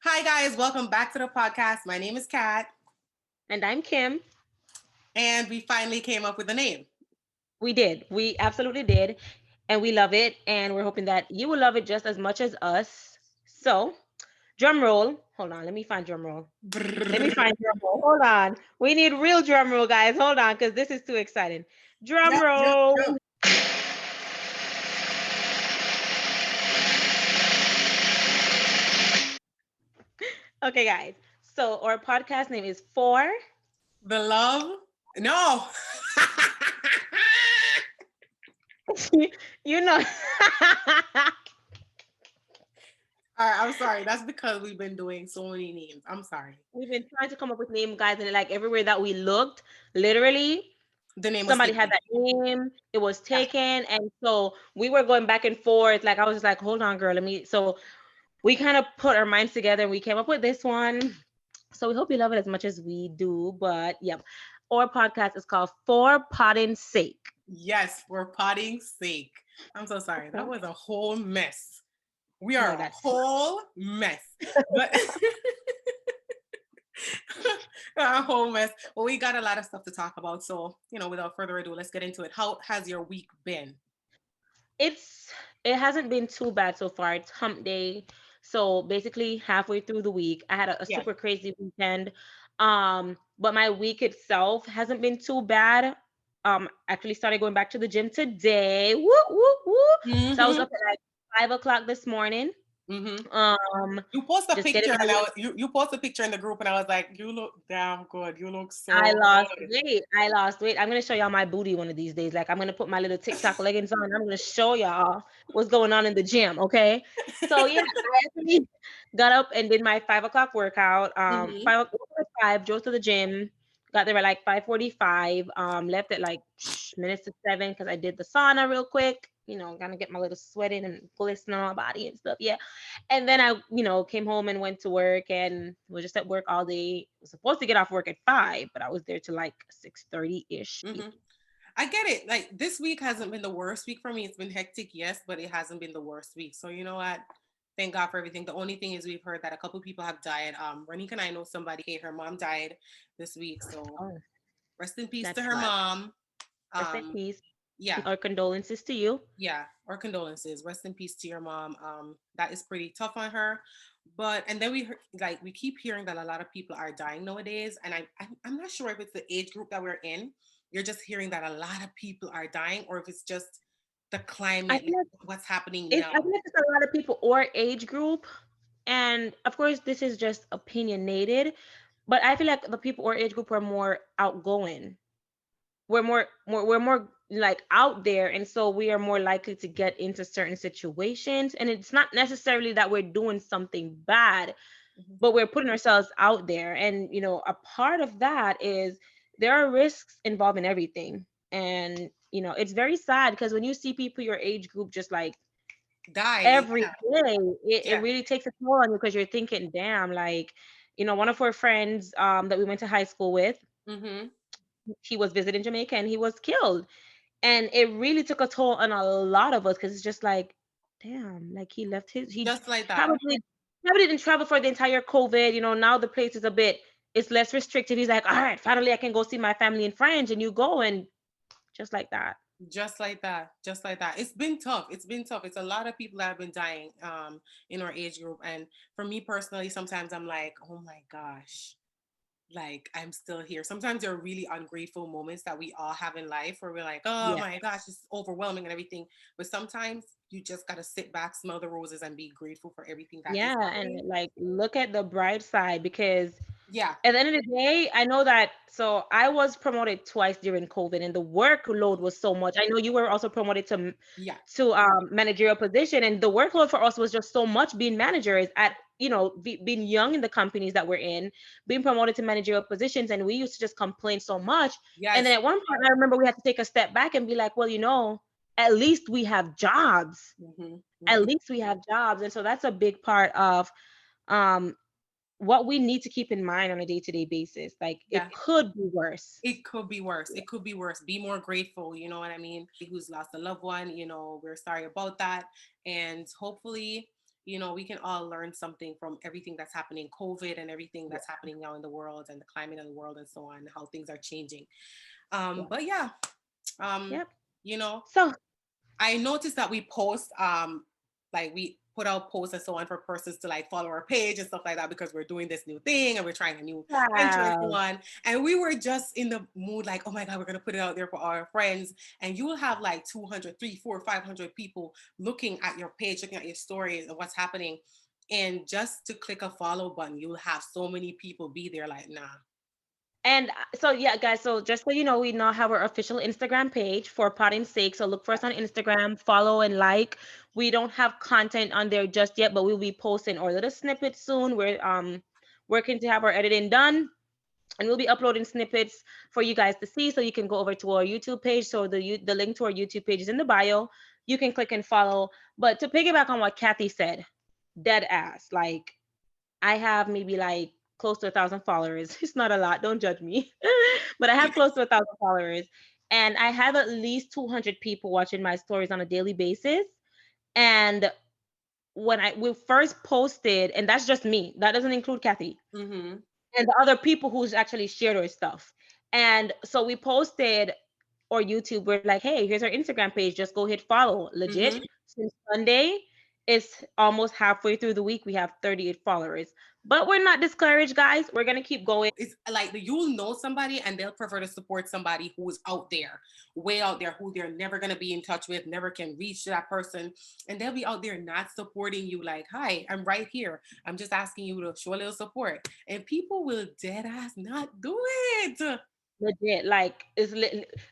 Hi, guys. Welcome back to the podcast. My name is Kat, And I'm Kim. and we finally came up with a name. We did. We absolutely did. And we love it. And we're hoping that you will love it just as much as us. So, drum roll. Hold on. Let me find drum roll. Let me Brrr. find drum roll. Hold on. We need real drum roll, guys. Hold on, because this is too exciting. Drum Yep, yep, yep. roll. Okay, guys. So, our podcast name is For. The love. No. you know. All right, I'm sorry. That's because we've been doing so many names. I'm sorry. We've been trying to come up with name, guys, and like everywhere that we looked, literally The name was somebody had taken. that name, it was Yeah. taken, and so we were going back and forth. Like I was just like, hold on, girl, let me. So we kind of put our minds together and we came up with this one. So we hope you love it as much as we do. But yep, our podcast is called For Potting's Sake. Yes, for potting's sake. I'm so sorry. That Oh was a whole mess. We are my a God. whole mess. But a whole mess. Well, we got a lot of stuff to talk about. So, without further ado, let's get into it. How has your week been? It's it hasn't been too bad so far. It's hump day. So basically halfway through the week, I had a Yeah. super crazy weekend. But my week itself hasn't been too bad. Actually started going back to the gym today. Woo, woo, woo. So I was Mm-hmm. up at like 5 o'clock this morning. Mm-hmm. Um, You post a just getting picture my and you post a picture in the group and I was like, you look damn good. You look I so lost good. weight. I lost weight. I'm gonna show y'all my booty one of these days. Like I'm gonna put my little TikTok leggings on. I'm gonna show y'all what's going on in the gym. Okay. So yeah, I actually got up and did my 5 o'clock workout. Mm-hmm. 5 drove to the gym. Got there at like 5:45. Left at like minutes to 7 because I did the sauna real quick. Gonna get my little sweat in and glisten on my body and stuff. Yeah. And then I, came home and went to work and was just at work all day. Was supposed to get off work at 5, but I was there till like 6:30-ish. Mm-hmm. I get it. Like this week hasn't been the worst week for me. It's been hectic, yes, but it hasn't been the worst week. So you know what? Thank God for everything. The only thing is we've heard that a couple people have died. Ranika and I know somebody, her mom died this week. So Oh, rest in peace to that's her sad. mom. Rest in Um, peace. yeah, Our condolences to you. yeah, our condolences. Rest in peace to your mom. That is pretty tough on her. But and then we keep hearing that a lot of people are dying nowadays, and I'm not sure if it's the age group that we're in. You're just hearing that a lot of people are dying, or if it's just the I climate, feel like what's happening I now. feel like it's a lot of people or age group, and of course this is just opinionated, but I feel like the people or age group are more outgoing. We're more like out there, and so we are more likely to get into certain situations, and it's not necessarily that we're doing something bad, Mhm. but we're putting ourselves out there. And a part of that is there are risks involved in everything. And it's very sad because when you see people your age group just like Die, every yeah, day, it yeah. really takes a toll on you because you're thinking, damn, like one of our friends that we went to high school with, Mm-hmm. he was visiting Jamaica and he was killed. And it really took a toll on a lot of us because it's just like, damn, like he Just like that. probably didn't travel for the entire COVID. Now the place is it's less restrictive. He's like, all right, finally I can go see my family and friends, and you go and just like that. Just like that. Just like that. It's been tough. It's been tough. It's a lot of people that have been dying in our age group. And for me personally, sometimes I'm like, oh my gosh, like I'm still here. Sometimes there are really ungrateful moments that we all have in life where we're like, oh Yeah. my gosh, it's overwhelming and everything. But sometimes you just gotta sit back, smell the roses, and be grateful for everything that is Yeah, happening. and like look at the bright side because Yeah. at the end of the day, I know that. So I was promoted twice during COVID, and the workload was so much. I know you were also promoted Yeah. managerial position, and the workload for us was just so much. Being managers at being young in the companies that we're in, being promoted to managerial positions, and we used to just complain so much. And then Yes. at one point, I remember we had to take a step back and be like, well, at least we have jobs. Hmm. At Hmm. least we have jobs, and so that's a big part of um what we need to keep in mind on a day-to-day basis. Like Yeah. it could be worse. It could be worse. It could be worse. Be more grateful. You know what I mean? Who's lost a loved one, we're sorry about that. And hopefully, we can all learn something from everything that's happening, COVID and everything Yeah. that's happening now in the world and the climate of the world and so on, how things are changing. Yeah. But yeah, um, Yep. you know, So I noticed that we post like we put out posts and so on for persons to like follow our page and stuff like that because we're doing this new thing and we're trying a new venture and so wow. on. And we were just in the mood like, oh my God, we're gonna put it out there for our friends. And you will have like 200, 3, 4, 500 people looking at your page, looking at your stories and what's happening. And just to click a follow button, you'll have so many people be there like, nah. And so yeah, guys, so just so you know, we now have our official Instagram page for Potting's sake. So look for us on Instagram, follow and like. We don't have content on there just yet, but we'll be posting our little snippets soon. We're working to have our editing done. And we'll be uploading snippets for you guys to see, so you can go over to our YouTube page. So the link to our YouTube page is in the bio. You can click and follow. But to piggyback on what Kathy said, dead ass, like I have maybe like close to 1,000 followers. It's not a lot, don't judge me, but I have close to 1,000 followers, and I have at least 200 people watching my stories on a daily basis. And when we first posted, and that's just me, that doesn't include Kathy Mm-hmm. and the other people who's actually shared our stuff. And so we posted or YouTube, we're like, hey, here's our Instagram page. Just go hit follow. Legit. Mm-hmm. Since Sunday, it's almost halfway through the week. We have 38 followers. But we're not discouraged, guys. We're gonna keep going. It's like you'll know somebody and they'll prefer to support somebody who is out there, way out there, who they're never going to be in touch with, never can reach that person. And they'll be out there not supporting you, like, hi, I'm right here. I'm just asking you to show a little support. And people will dead ass not do it. Legit. Like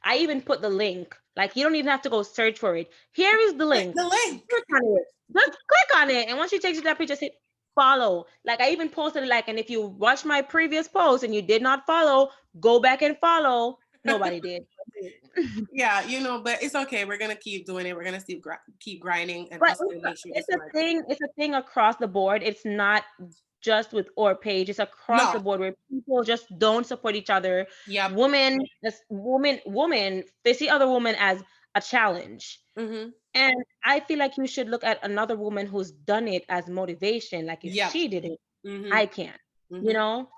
I even put the link. Like you don't even have to go search for it. Here is the Click link. the link. Click on it. Just click on it. And once you takes you to that page, just hit follow. Like I even posted it like, and if you watch my previous post and you did not follow, go back and follow. Nobody did. Yeah, but it's okay. We're going to keep doing it. We're going to keep grinding and But hustling and make sure it's this a works. thing. It's a thing across the board. It's not just with our page. It's across No. the board where people just don't support each other. Yep. Women, this woman, they see other women as a challenge. Mm-hmm. And I feel like you should look at another woman who's done it as motivation. Like if Yep. she did it, Mm-hmm. I can. You Mm-hmm. know.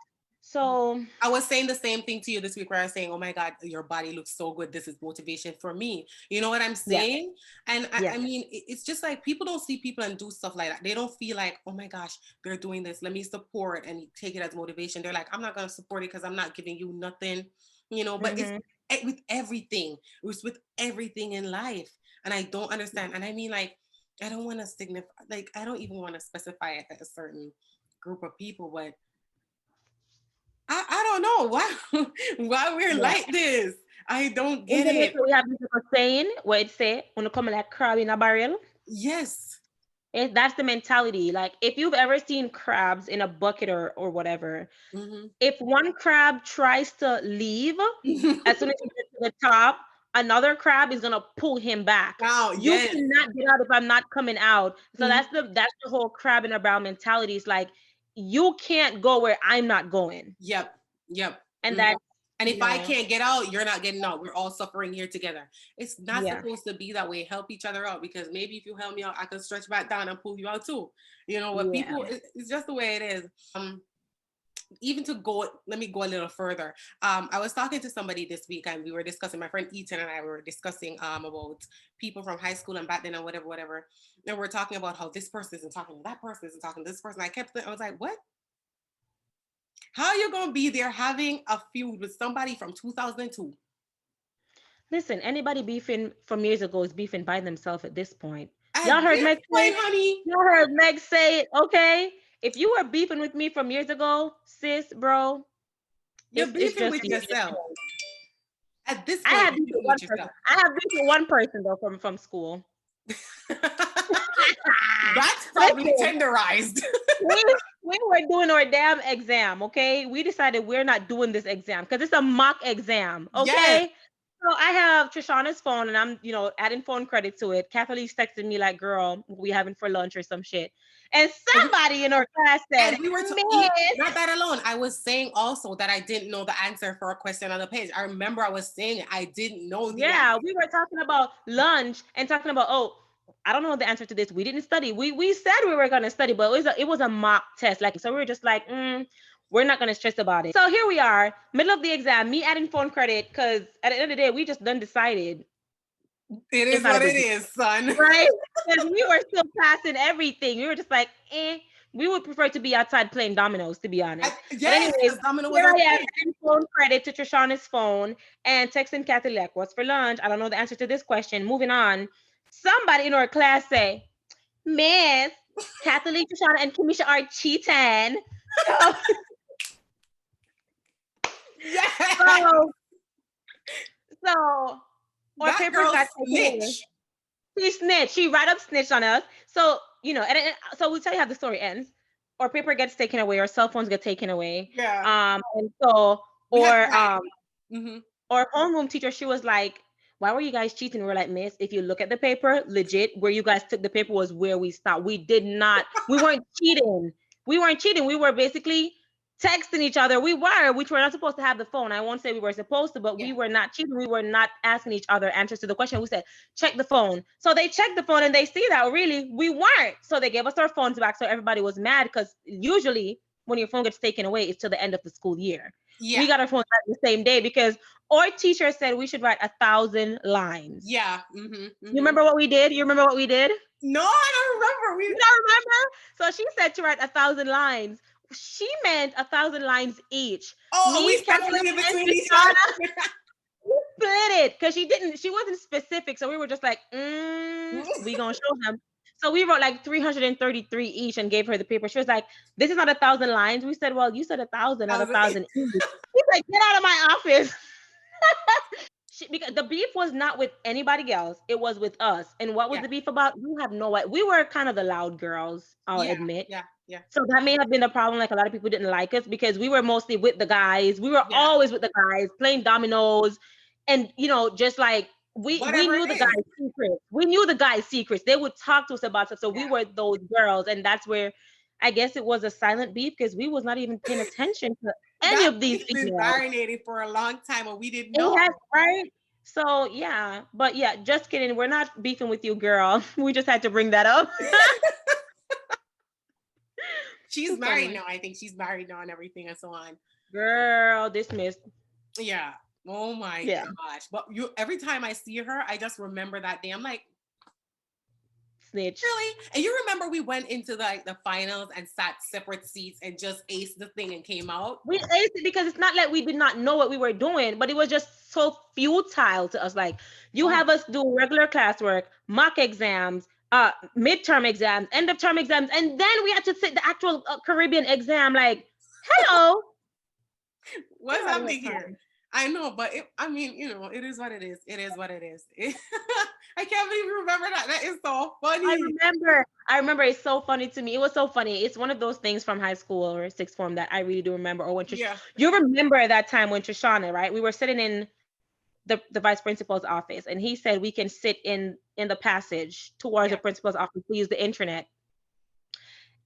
So I was saying the same thing to you this week where I was saying, oh my God, your body looks so good. This is motivation for me. You know what I'm yeah, saying? And I, yeah. I mean, it's just like people don't see people and do stuff like that. They don't feel like, oh my gosh, they're doing this. Let me support and take it as motivation. They're like, I'm not going to support it because I'm not giving you nothing, but it's Hmm. with everything. It's with everything in life. And I don't understand. And I mean, like, I don't want to signify, like, I don't even want to specify a certain group of people, but I don't know why why we're Yeah. like this. I don't In get it. Jamaica, we have this little saying where it say, "When you come like crab in a barrel." Yes. That's the mentality. Like if you've ever seen crabs in a bucket or whatever, Hmm. if one crab tries to leave, as soon as you get to the top, another crab is gonna pull him back. Wow. You Yes. cannot get out if I'm not coming out. So Hmm. that's the whole crab in a barrel mentality. It's like you can't go where I'm not going. Yep. Yep. And Hmm. that, And you if I know, can't get out, you're not getting out. We're all suffering here together. It's not yeah, supposed to be that way. Help each other out because maybe if you help me out, I can stretch back down and pull you out too. What yeah. people, it's just the way it is. Even to go, let me go a little further. I was talking to somebody this week and we were discussing, my friend Ethan and I were discussing about people from high school and back then and whatever. And we're talking about how this person isn't talking to that person, isn't talking to this person. I was like, what? How are you gonna be there having a feud with somebody from 2002? Listen, anybody beefing from years ago is beefing by themselves at this point. Y'all At heard this Meg say point, it? honey, Y'all heard Meg say it, okay? If you were beefing with me from years ago, sis, bro, you're it's beefing just with you at this yourself. point. At this I point, have you're beef with beefing one with person. yourself. I have beef with one person though from school. That's probably Listen, tenderized. we we were doing our damn exam, okay? We decided we're not doing this exam because it's a mock exam, Yes. okay? So I have Trishana's phone and I'm, adding phone credit to it. Kathleen's texting me like, girl, we having for lunch or some shit. And somebody in our class said, And we were Miss, not that alone. I was saying also that I didn't know the answer for a question on the page. I remember I was saying it. I didn't know the yeah, answer. we were talking about lunch and talking about, oh, I don't know the answer to this. We didn't study. We said we were gonna study, but it was a mock test. Like, so we were just like, we're not gonna stress about it. So here we are, middle of the exam, me adding phone credit, because at the end of the day, we just done decided It it's is not a what big it deal, is, son. right? Because we were still passing everything. We were just like, eh. We would prefer to be outside playing dominoes, to be honest. But Yes, anyways, because Domino was here our I am thing. adding phone credit to Trishana's phone and texting Kathy like, "What's for lunch?" I don't know the answer to this question. Moving on. Somebody in our class say, "Miss, Kathleen, Trishana, and Kimisha are cheating." So, Yes, so, so our that papers girl got taken away. snitch. She snitched. She right up snitched on us. So, so we'll tell you how the story ends. Our paper gets taken away, our cell phones get taken away. Yeah, And so, we had to or hide. Hmm. our homeroom teacher, she was like, "Why were you guys cheating?" We're like, "Miss, if you look at the paper, legit, where you guys took the paper was where we stopped. We did not, we weren't cheating. We weren't cheating. We were basically texting each other. Which we're not supposed to have the phone. I won't say we were supposed to, but Yeah, we were not cheating. We were not asking each other answers to the question. We said, check the phone. So they checked the phone and they see that really we weren't. So they gave us our phones back. So everybody was mad because usually when your phone gets taken away, it's till the end of the school year. yeah, We got our phones back the same day because our teacher said we should write 1,000 lines. yeah. Hmm. You Hmm. remember what we did? You remember what we did? No, I don't remember. You We. don't remember? So she said to write 1,000 lines. She meant 1,000 lines each. Oh, and we Me, Kathleen, separated and between each other. Trishana, we split it because she wasn't specific. So we were just like, we gonna show them. So we wrote like 333 each and gave her the paper. She was like, "This is not 1,000 lines." We said, "Well, you said 1,000, I not a was like, thousand each." She's like, "Get out of my office." Because the beef was not with anybody else, it was with us. And what was yeah, the beef about? We have no idea. We were kind of the loud girls, I'll yeah, admit. yeah, yeah, So that may have been the problem. Like, a lot of people didn't like us because we were mostly with the guys. We were yeah. always with the guys playing dominoes, and just like we Whatever knew it the is. guys' secrets. We knew the guys' secrets. They would talk to us about stuff. So we Yeah. were those girls, and that's where I guess it was a silent beef because we was not even paying attention to any That of these beef been females. marinating for a long time and we didn't It has, know. right? So yeah, but yeah, just kidding. We're not beefing with you, girl. We just had to bring that up. She's Too married funny. now. I think she's married now and everything and so on. Girl, dismissed. Yeah. Oh my Yeah, gosh. But you every time I see her, I just remember that day. I'm like, snitch. really? And you remember we went into the finals and sat separate seats and just aced the thing and came out? We aced it because it's not like we did not know what we were doing, but it was just so futile to us. Like, you Oh, have us do regular classwork, mock exams, midterm exams, end of term exams, and then we had to sit the actual Caribbean exam. Like, hello, get what's out of here, happening here? time. I know, but I mean, it is what it is. It is what it is. I can't even remember that. That is so I funny. remember. I remember. It's so funny to me. It was so funny. It's one of those things from high school or sixth form that I really do remember. Or when Yeah. you remember that time when Trishana, right? We were sitting in the vice principal's office, and he said we can sit in the passage towards the Yeah. principal's office to use the internet.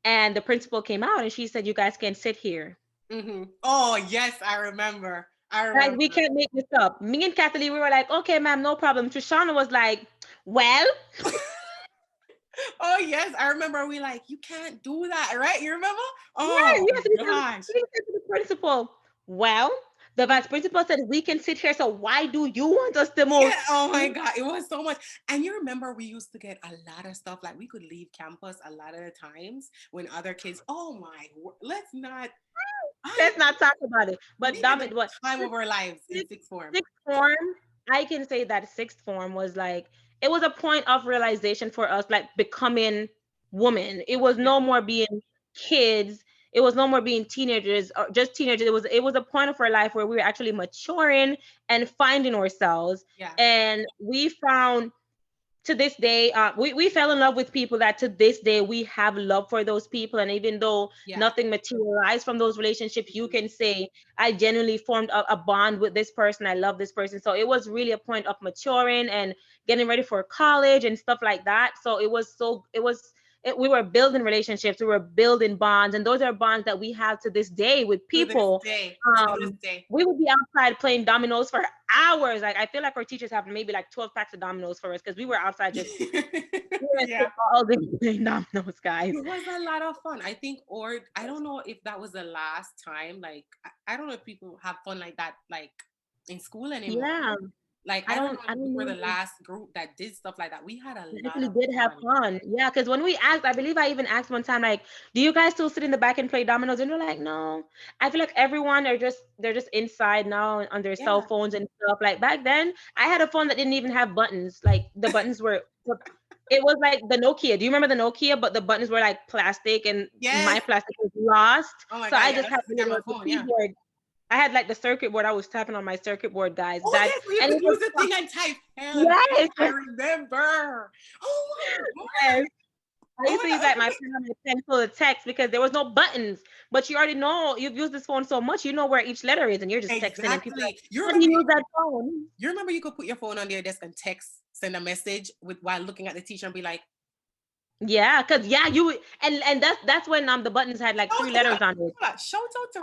And the principal came out, and she said, "You guys can sit here." Hmm. Oh yes, I remember. I Like, remember. we can't make this up. Me and Kathleen, we were like, "Okay, ma'am, no problem." Trishana was like, "Well." Oh yes, I remember. We like, you can't do that, right? You remember? Yeah, Oh yes, gosh. we said to the principal, "Well, the vice principal said we can sit here, so why do you want us to move?" Yeah. Oh my God, it was so much. And you remember we used to get a lot of stuff. Like we could leave campus a lot of the times when other kids. Oh my, let's not. I Let's not talk about it. But We had damn the it, what time of our lives in sixth, sixth form. sixth form, I can say that sixth form was like, it was a point of realization for us, like becoming women. It was Yeah. no more being kids. It was no more being teenagers or just teenagers. It was a point of our life where we were actually maturing and finding ourselves. Yeah. And we found, to this day, we fell in love with people that to this day we have love for those people. And even though Yeah. nothing materialized from those relationships, you Mhm. can say, I genuinely formed a bond with this person. I love this person. So it was really a point of maturing and getting ready for college and stuff like that. So it was we were building relationships, we were building bonds, and those are bonds that we have to this day with To this people. day. To this um day. we would be outside playing dominoes for hours. Like, I feel like our teachers have maybe like 12 packs of dominoes for us, because we were outside just we were Yeah. all day playing dominoes, guys. It was a lot of fun. I think, or I don't know if that was the last time. Like, I don't know if people have fun like that, like in school anymore. Yeah, Like, I I don't don't know I if we don't were the know. last group that did stuff like that. We had a We lot actually of did have fun. fun. Yeah, because when we asked, I believe I even asked one time, like, do you guys still sit in the back and play dominoes? And they're like, no. I feel like everyone are just they're just inside now on their cell Yeah. phones and stuff. Like, back then, I had a phone that didn't even have buttons. Like, the buttons were it was like the Nokia. Do you remember the Nokia? But the buttons were like plastic, and my Yes. plastic was lost. Oh my So God. I Yeah. just That's had the thing on my the phone. Yeah. keyboard. I had like the circuit board. I was tapping on my circuit board, guys. Oh That yes, we and could it was use the thing and type. Hell yes, yeah, I remember. Oh my yes. God. I Oh used to my use like my God. pen and my pencil to text because there was no buttons. But you already know you've used this phone so much, you know where each letter is, and you're just texting, and people are like, Exactly. You how do remember? you use that phone? You remember you could put your phone on your desk and text, send a message with while looking at the teacher and be like, Yeah, cause yeah, and that's when the buttons had like "Oh, three hold letters on, on it. hold on." Shout out to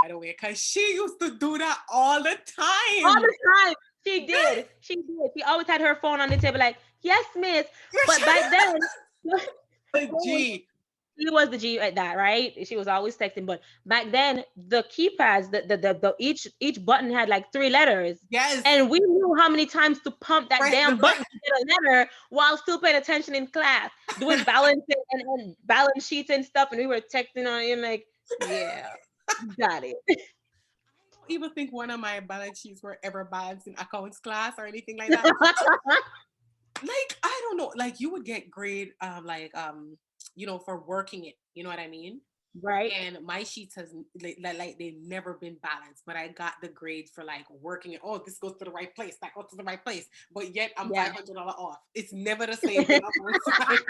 by the way, because she used to do that all the All time. the time. She did. She did. She always had her phone on the table, like, yes, miss. But back then, the The phone G. she was the G at that, right? She was always texting. But back then, the keypads, the each button had like three letters. Yes. And we knew how many times to pump that Press the damn button to get a letter while still paying attention in class, doing balance and balance sheets and stuff. And we were texting on it and like, yeah, got it. I don't even think one of my balance sheets were ever balanced in accounts class or anything like that. Like, I don't know, like you would get grade for working it, you know what I mean? Right? And my sheets has like they've never been balanced, but I got the grade for like working it. Oh, this goes to the right place, that goes to the right place, but yet I'm Yeah. $500 off. It's never the same thing on both sides.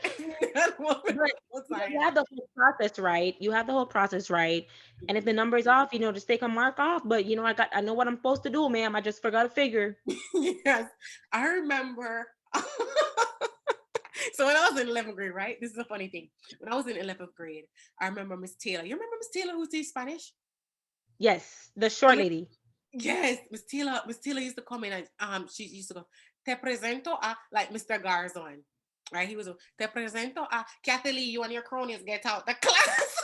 It's never on But both you sides. have the whole process right. You have the whole process right. And if the number's off, just take a mark off. But I know what I'm supposed to do, ma'am. I just forgot a figure. Yes, I remember. So when I was in 11th grade, right? This is a funny thing. When I was in 11th grade, I remember Miss Taylor. You remember Miss Taylor who teach Spanish? Yes, the So short lady. yes, Miss Taylor used to come in and she used to go, te presento a like Mr. Garzon. Right? He was te presento a Kathy Lee, you and your cronies get out the class.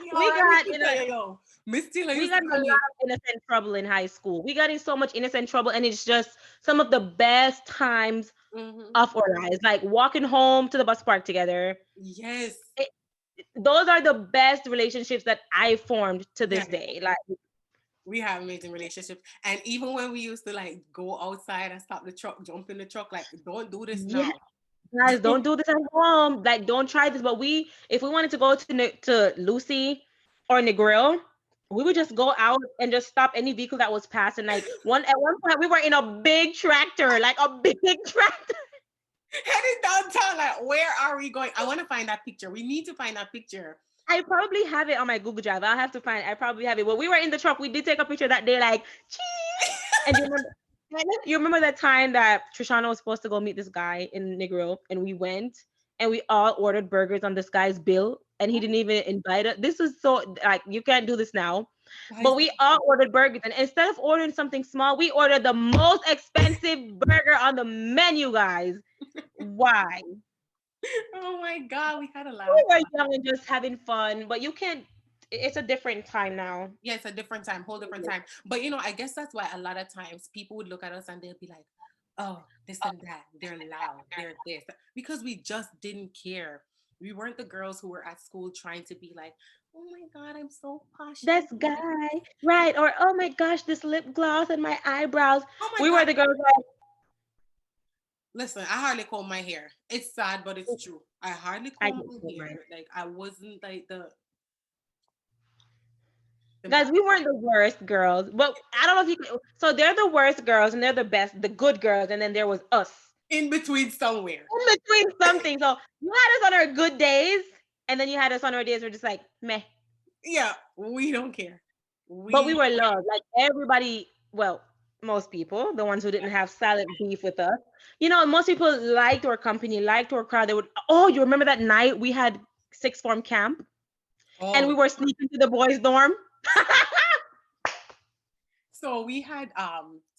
Yo, we I need got to in tell a you, yo. Miss Taylor we used got to in a come in. lot of innocent trouble in high school. We got in so much innocent trouble, and it's just some of the best times Mhm. of our lives. Like walking home to the bus park together. Yes. It, those are the best relationships that I formed to Yeah. this day. Like, We have amazing relationships. And even when we used to like go outside and stop the truck, jump in the truck, like don't do this yeah, now. guys, don't do this at home. Like, don't try this. But if we wanted to go to Lucy or Negril, we would just go out and just stop any vehicle that was passing. Like, at one point, we were in a big tractor, like a big tractor. Heading downtown, like where are we going? I want to find that picture. We need to find that picture. I probably have it on my Google Drive. I'll have to find. I probably have it. When we were in the truck, we did take a picture that day, like cheese. And you remember that time that Trishana was supposed to go meet this guy in Negro, and we went and we all ordered burgers on this guy's bill, and he didn't even invite us. This is so like you can't do this now. Guys, But we all ordered burgers, and instead of ordering something small, we ordered the most expensive burger on the menu, guys. Why? oh my God, we had a lot of We were fun. young and just having fun, but you can't. It's a different time now. Yeah, it's a different time, whole different time. But I guess that's why a lot of times people would look at us and they'll be like, oh, this and that. They're loud. They're this. Because we just didn't care. We weren't the girls who were at school trying to be like, oh my God, I'm so posh and This this. guy, right? Or oh my gosh, this lip gloss and my eyebrows. Oh my We were God. the girls like, Listen, I hardly comb my hair. It's sad, but it's true. I hardly I comb get my so mad. hair. Like I wasn't like the Guys, we weren't the worst girls, but I don't know if you can. So they're the worst girls and they're the best, the good girls, and then there was us in between somewhere. in between something. So you had us on our good days, and then you had us on our days where just like meh. Yeah, we don't care. But we We were loved. Like everybody, well, Most people, the ones who didn't have silent beef with us. Most people liked our company, liked our crowd. They would, oh, you remember that night we had sixth form camp and we Oh, were sneaking to the boys' dorm? so we had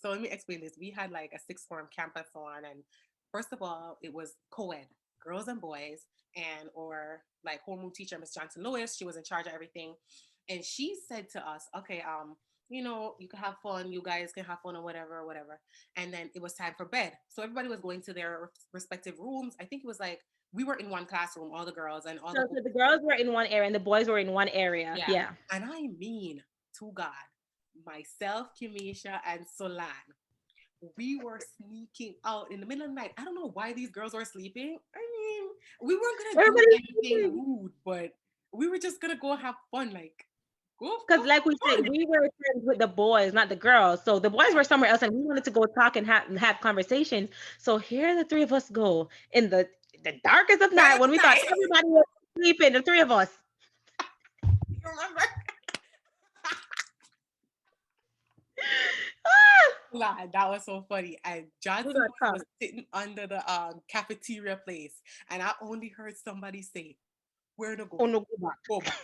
so let me explain this. We had like a sixth form campus on, and first of all, it was co-ed, girls and boys, and or like homeroom teacher Miss Johnson Lewis, she was in charge of everything. And she said to us, okay, you can have fun, you guys can have fun or whatever, whatever. And then it was time for bed. So everybody was going to their respective rooms. I think it was like we were in one classroom, all the girls and all the boys. So the girls were in one area and the boys were in one area. Yeah. Yeah. And I mean, to God, myself, Kimisha, and Solan, we were sneaking out in the middle of the night. I don't know why these girls were sleeping. I mean, we weren't gonna do anything Everybody, rude, but we were just gonna go have fun, like because go like we have said, fun. we were friends with the boys, not the girls. So the boys were somewhere else, and we wanted to go talk and have conversations. So here the three of us go in the darkest of That night is when we thought nice. everybody was sleeping. The three of us. You remember? Ah, Lad, that was so funny. And we Johnson got Lewis caught. was sitting under the cafeteria place, and I only heard somebody say, "Where to Oh go? no, go back. Go back."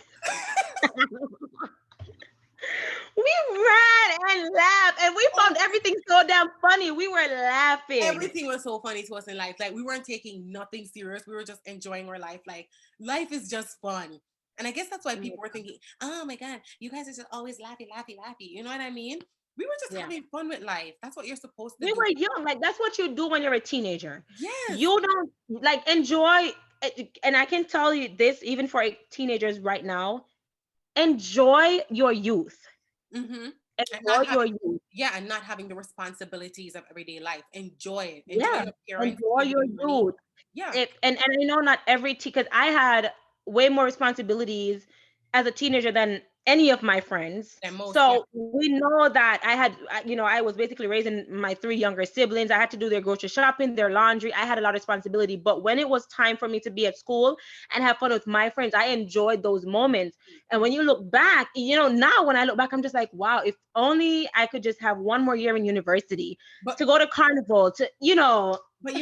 We ran and laughed, and we Oh, found everything so damn funny. We were laughing. everything was so funny to us in life. Like we weren't taking nothing serious. We were just enjoying our life. Like life is just fun. And I guess that's why people were thinking, oh my God, you guys are just always laughing, laughing, laughing. You know what I mean? We were just Yeah. having fun with life. That's what you're supposed to We do. were young. Like that's what you do when you're a teenager. Yes. You don't like enjoy and I can tell you this even for teenagers right now, enjoy your youth. Mm-hmm. And Enjoy not your having, youth. yeah, and not having the responsibilities of everyday life. Enjoy it. Enjoy Yeah. your parents Enjoy giving your you money. youth. Yeah. And I know not every because I had way more responsibilities as a teenager than any of my friends. And most, yeah. So we know that I was basically raising my three younger siblings. I had to do their grocery shopping, their laundry. I had a lot of responsibility. But when it was time for me to be at school and have fun with my friends, I enjoyed those moments. And when you look back, now when I look back, I'm just like, wow, if only I could just have one more year in university But to go to carnival, But you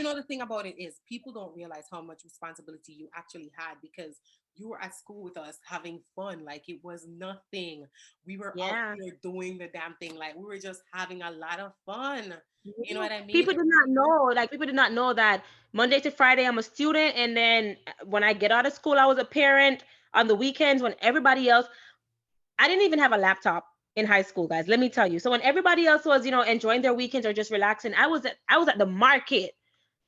know the thing about it is people don't realize how much responsibility you actually had because you were at school with us having fun. Like it was nothing. We were out yeah. here doing the damn thing. Like we were just having a lot of fun. You know Yeah. what I mean? People did not know, like people did not know that Monday to Friday I'm a student, and then when I get out of school, I was a parent. On the weekends, when everybody else, I didn't even have a laptop in high school, guys. Let me tell you. So when everybody else was, enjoying their weekends or just relaxing, I was at the market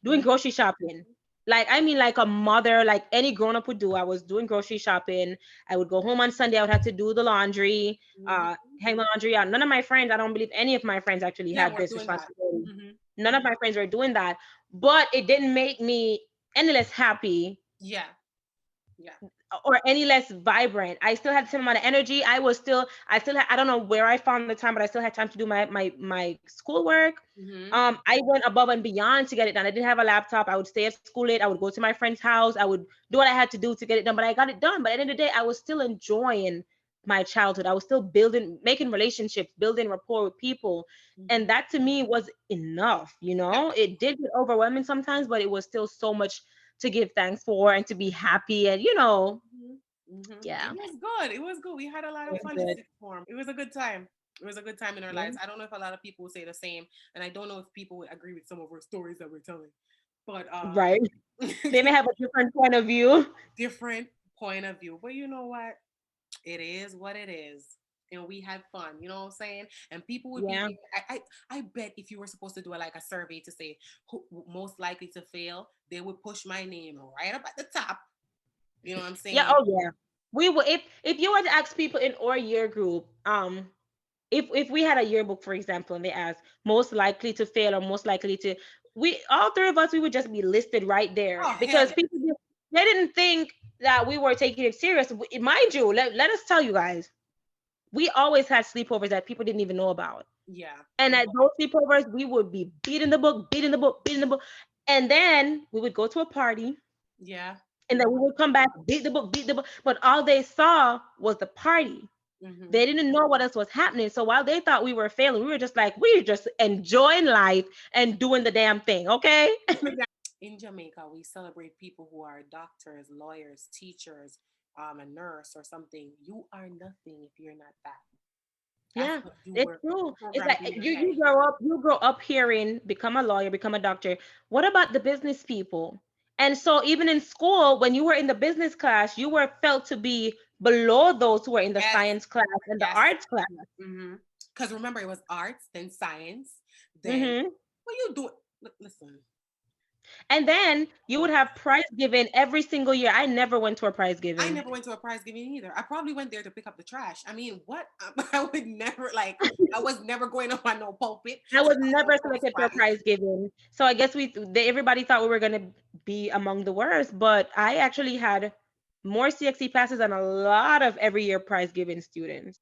doing Mhm. grocery shopping. Like I mean, like a mother, like any grown up would do. I was doing grocery shopping. I would go home on Sunday. I would have to do the laundry, Mhm. hang the laundry out. None of my friends, I don't believe any of my friends actually Yeah, had we're this doing that. responsibility. Hmm. None of my friends were doing that, but it didn't make me any less happy Yeah. Yeah. or any less vibrant. I still had the same amount of energy. I still had, I don't know where I found the time, but I still had time to do my schoolwork. Hmm. I went above and beyond to get it done. I didn't have a laptop. I would stay at school late. I would go to my friend's house. I would do what I had to do to get it done, but I got it done. But at the end of the day, I was still enjoying my childhood. I was still building, making relationships, building rapport with people. And Hmm. that to me was enough, Yeah. It did get overwhelming sometimes, but it was still so much to give thanks for and to be happy and Hmm. Hmm. It yeah, was good. It was good. We had a lot it of was fun in good. sixth form. It was a good time. It was a good time in our Yeah. lives. I don't know if a lot of people will say the same, and I don't know if people would agree with some of our stories that we're telling. But Right. They may have a different point of view. different point of view. But you know what? It is what it is. And we had fun, you know what I'm saying? And people would be Yeah. there. I bet if you were supposed to do like a survey to say who most likely to fail, they would push my name right up at the top. You know what I'm Yeah. saying? Oh yeah. We would if you were to ask people in our year group, if we had a yearbook, for example, and they asked most likely to fail or most likely to, we all three of us, we would just be listed right there Oh hell because yeah. they didn't think that we were taking it serious. Mind you, let us tell you guys, we always had sleepovers that people didn't even know about. Yeah. And at those sleepovers, we would be beating the book, beating the book, beating the book. And then we would go to a party Yeah. and then we would come back, beat the book, beat the book. But all they saw was the party. Mm-hmm. They didn't know what else was happening. So while they thought we were failing, we were just like, we're just enjoying life and doing the damn thing. Okay. In Jamaica, we celebrate people who are doctors, lawyers, teachers, a nurse or something. You are nothing if you're not that. That's Yeah, what you it's were true. It's programmed like in your you head. grow up hearing become a lawyer, become a doctor. What about the business people? And so even in school, when you were in the business class, you were felt to be below those who were in the Yes, science class and the yes. arts class. Because remember, it was arts, then science, then Hmm. what you doing? Listen, And then you would oh, have prize given every single year. I never went to a prize I giving. never went to a prize giving either. I probably went there to pick up the trash. I mean, what? I would never like. I was never going up on no pulpit I to was talk never about folks' selected for a rights. prize giving. So I guess everybody thought we were gonna be among the worst, but I actually had more CXC passes than a lot of every year prize giving students.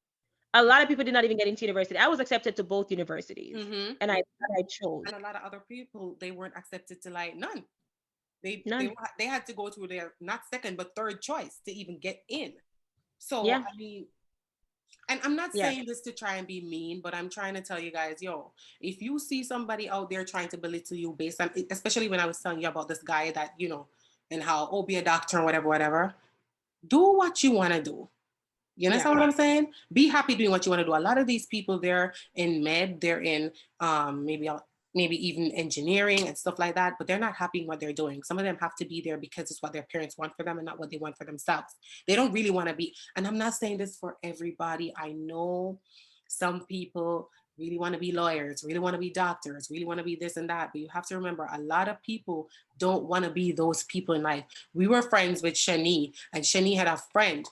A lot of people did not even get into university. I was accepted to both universities, Mm-hmm. and I chose And a lot of other people, they weren't accepted to like none. none. They had to go through their not second but third choice to even get in. So Yeah, I mean, and I'm not yeah, saying this to try and be mean, but I'm trying to tell you guys, yo, if you see somebody out there trying to belittle you based on, especially when I was telling you about this guy that, and how, oh, be a doctor or whatever, whatever, do what you want to do. You yeah, understand what I'm saying? Be happy doing what you want to do. A lot of these people, they're in med, they're in maybe even engineering and stuff like that, but they're not happy in what they're doing. Some of them have to be there because it's what their parents want for them and not what they want for themselves. They don't really want to be. And I'm not saying this for everybody. I know some people really want to be lawyers, really want to be doctors, really want to be this and that. But you have to remember, a lot of people don't want to be those people in life. We were friends with Shani, and Shani had a friend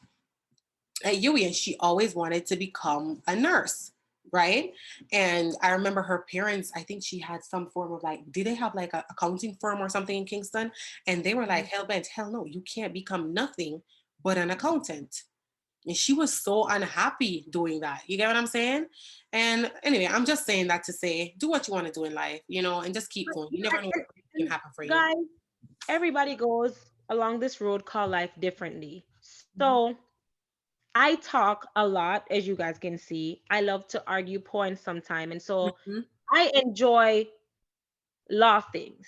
at UE, and she always wanted to become a nurse, right? And I remember her parents, I think she had some form of like, did they have like a accounting firm or something in Kingston? And they were like, mhm. hell bent, hell no, you can't become nothing but an accountant. And she was so unhappy doing that. You get what I'm saying? And anyway, I'm just saying that to say, do what you want to do in life, and just keep But, going. you You know, never know what can and happen for you. guys, everybody goes along this road called life differently. Mhm. So I talk a lot, as you guys can see. I love to argue points sometime. And so Mhm. I enjoy law things,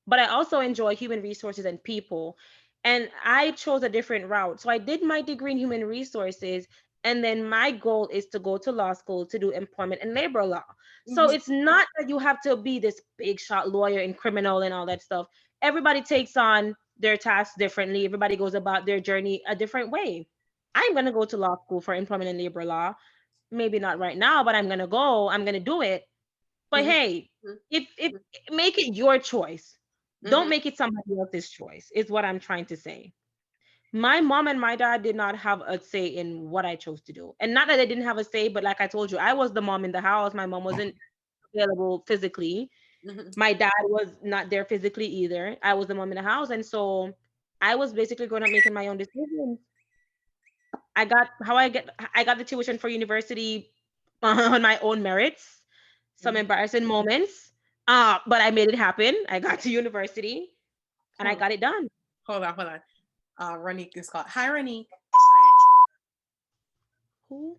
but I also enjoy human resources and people. And I chose a different route. So I did my degree in human resources. And then my goal is to go to law school to do employment and labor law. So Mhm. it's not that you have to be this big shot lawyer and criminal and all that stuff. Everybody takes on their tasks differently. Everybody goes about their journey a different way. I'm going to go to law school for employment and labor law. Maybe not right now, but I'm going to go. I'm going to do it. But Mhm. hey, Mhm. if make it your choice. Don't Mhm. make it somebody else's choice. Is what I'm trying to say. My mom and my dad did not have a say in what I chose to do. And not that they didn't have a say, but like I told you, I was the mom in the house. My mom wasn't available physically. Mhm. My dad was not there physically either. I was the mom in the house. And so I was basically going up making my own decisions. I got the tuition for university on my own merits. Some Mhm. embarrassing moments, but I made it happen. I got to university and I Hold on, got it done. hold on, hold on. Ronique is called. Hi, Ronique. Who?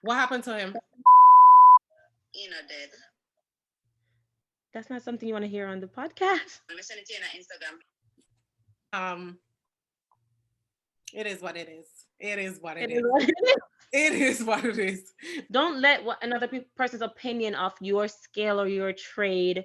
What happened to him? That's not something you want to hear on the podcast. Um, it is what it is. It is what it It is is. what it is. It is what it is. Don't let what another person's opinion of your skill or your trade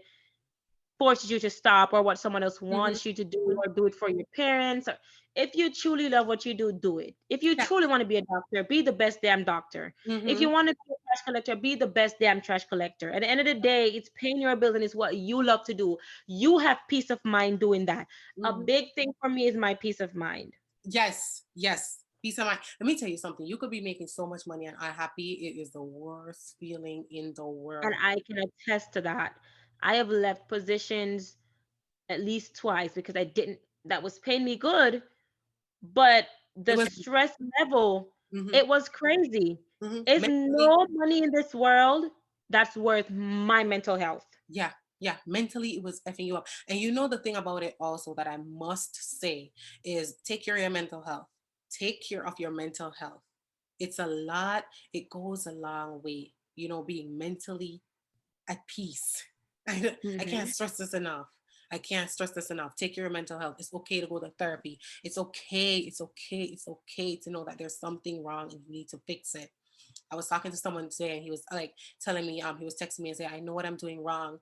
forces you to stop, or what someone else Mm-hmm. wants you to do, or do it for your parents. Or if you truly love what you do it. If you Yeah. truly want to be a doctor, be the best damn doctor. If Mm-hmm. you want to be a trash collector, be the best damn trash collector. At the end of the day, it's paying your bills and it's what you love to do. You have peace of mind doing that. A Mm-hmm. big thing for me is my peace of mind. Yes. Yes. Peace of mind. Let me tell you something. You could be making so much money and unhappy. It is the worst feeling in the And world. I can attest to that. I have left positions at least twice because I didn't, that was paying me good, but It the was. stress level, Mm-hmm. it was crazy. Mm-hmm. It's Mentally. no money in this world that's worth my mental health. Yeah. Yeah. Mentally, it was effing you up. And you know the thing about it also that I must say is take care of your mental health. Take care of your mental health. It's a lot. It goes a long way, being mentally at peace. I can't Mm-hmm. stress this enough. I can't stress this enough. Take care of your mental health. It's okay to go to therapy. It's okay. It's okay. It's okay to know that there's something wrong and you need to fix it. I was talking to someone today and he was like telling me, he was texting me and saying, I know what I'm doing wrong,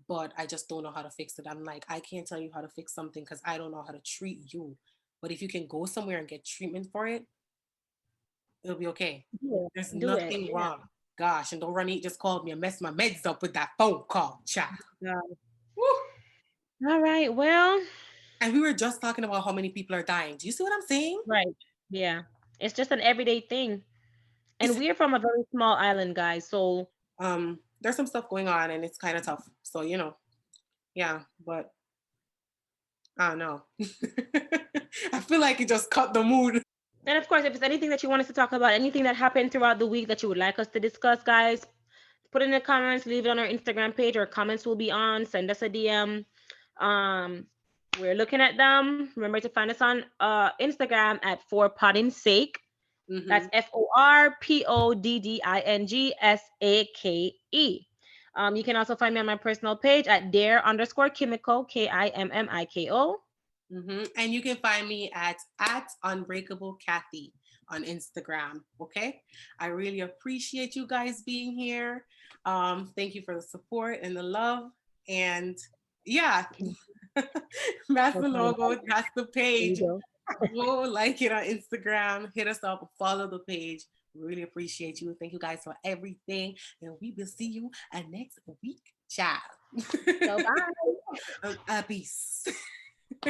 but I just don't know how to fix it. I'm like, I can't tell you how to fix something because I don't know how to treat you. But if you can go somewhere and get treatment for it, it'll be okay. Do There's it. Do it. nothing Yeah. wrong. Gosh, and don't run, he just called me and messed my meds up with that phone call, child. Yeah. Woo. All right. Well, And we were just talking about how many people are dying. Do you see what I'm saying? right. Yeah. It's just an everyday thing. And It's we're from a very small island, guys. So there's some stuff going on and it's kind of tough. So, yeah, but I don't know. I feel like it just cut the mood. and of course, if it's anything that you want us to talk about, anything that happened throughout the week that you would like us to discuss, guys, put it in the comments, leave it on our Instagram page. Our comments will be on. Send us a DM. Um, we're looking at them. Remember to find us on Instagram at For Podding Sake. That's Hmm. FORPODDINGSAKE. You can also find me on my personal page at dare_Kimiko, KIMMIKO. And you can find me at Unbreakable Kathy on Instagram. Okay. I really appreciate you guys being here. Thank you for the support and the love. And yeah, that's the logo. That's the There you page. go. Go like it on Instagram. Hit us up. Follow the page. Really appreciate you. Thank you guys for everything. And we will see you next week. Ciao. So bye. Peace.